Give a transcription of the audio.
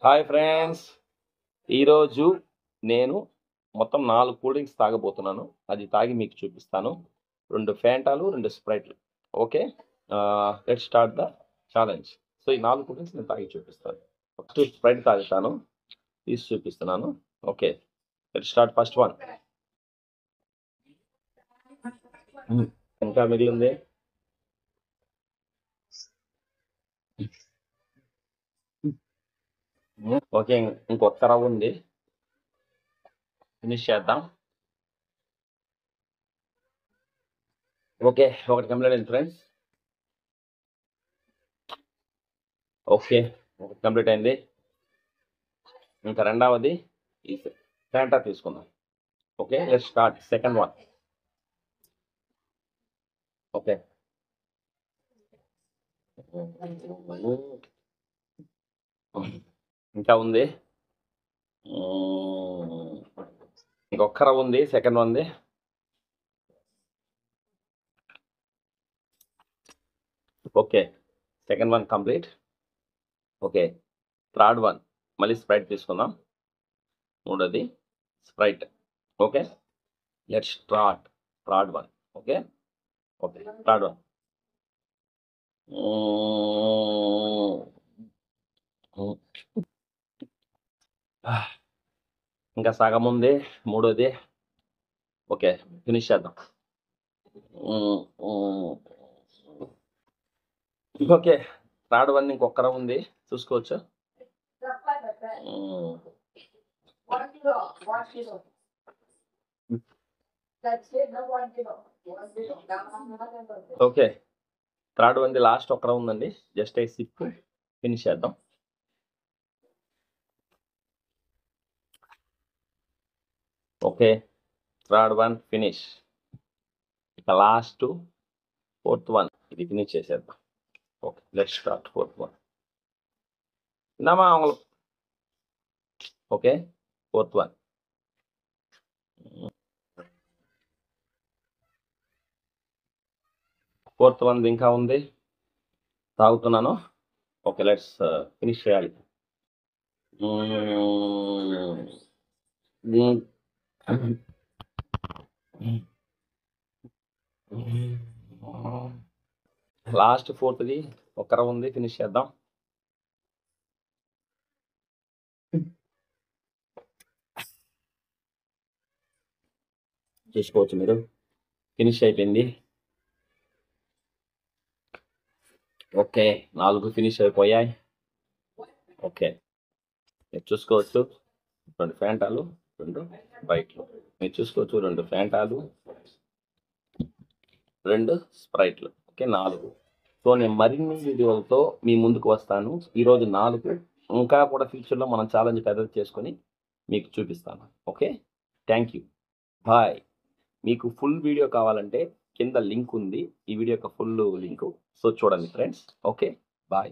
Hi friends, ఈరోజు నేను మొత్తం 4 కూల్ డ్రింక్స్ తాగబోతున్నాను. అది తాగి మీకు చూపిస్తాను. 2 ఫాంటాలు, 2 స్ప్రైట్లు. Okay. Let's start the challenge. So, ఈ 4 కూల్ డ్రింక్స్ నేను తాగి చూపిస్తాను. ఫస్ట్ స్ప్రైట్ తాగుతాను. తీసి చూపిస్తున్నాను. Okay. Let's start first one. ఇంకా మిగిలింది. ఓకే. ఇంకొక రవ్వ ఉంది. ఫినిష్ చేద్దాం. ఓకే. ఒకటి కంప్లీట్ అయింది ఫ్రెండ్స్. ఓకే. ఒకటి కంప్లీట్ అయింది. ఇంకా రెండవది ఈ ఫాంటా తీసుకుందాం. Okay. Let's start second one. Okay. ఇంకా ఉంది. ఇంకొక రవ్వ ఉంది. సెకండ్ వన్ది. Okay. Second one complete. Okay. Third one మళ్ళీ స్ప్రైట్ తీసుకుందాం. మూడోది Sprite. Okay. Let's start third one. Okay. Okay. Third one. ఇంకా సగం ఉంది. మూడోది. ఓకే. ఫినిష్ చేద్దాం. ఓకే. థర్డ్ వన్ ఇంకొక రవ్వ ఉంది. చూసుకోవచ్చు. ఓకే. థర్డ్ వన్ది లాస్ట్ ఒక రవ్వ ఉందండి. జస్ట్ ఏ సిప్ ఫినిష్ చేద్దాం. ఓకే. Third one finish. ఇక లాస్ట్ ఫోర్త్ వన్ ఇది ఫినిష్ చేసేద్దాం. Okay. Let's start fourth one. என்னம்மா உங்களுக்கு okay. Fourth one. Fourth one ఇంకా ఉంది. తాగుతున్నాను. ఓకే. లెట్స్ ఫినిష్ చేయాలి. లాస్ట్ ఫోర్త్ది ఒక రవ్వ ఉంది. ఫినిష్ చేద్దాం. చూసుకోవచ్చు మీరు. ఫినిష్ అయిపోయింది. ఓకే. 4 ఫినిష్ అయిపోయాయి. ఓకే. మీరు చూసుకోవచ్చు 2 ఫాంటాలు, 2 స్ప్రైట్లు. మీరు చూసుకోవచ్చు 2 ఫాంటాలు, 2 స్ప్రైట్లు. ఓకే. 4. సో నేను మరిన్ని వీడియోలతో మీ ముందుకు వస్తాను. ఈరోజు 4. ఇంకా కూడా ఫ్యూచర్లో మనం ఛాలెంజ్ పెద్దది చేసుకొని మీకు చూపిస్తాను. ఓకే. Thank you. బాయ్. మీకు ఫుల్ వీడియో కావాలంటే కింద లింక్ ఉంది. ఈ వీడియో యొక్క ఫుల్ లింకు. సో చూడండి ఫ్రెండ్స్. ఓకే. బాయ్.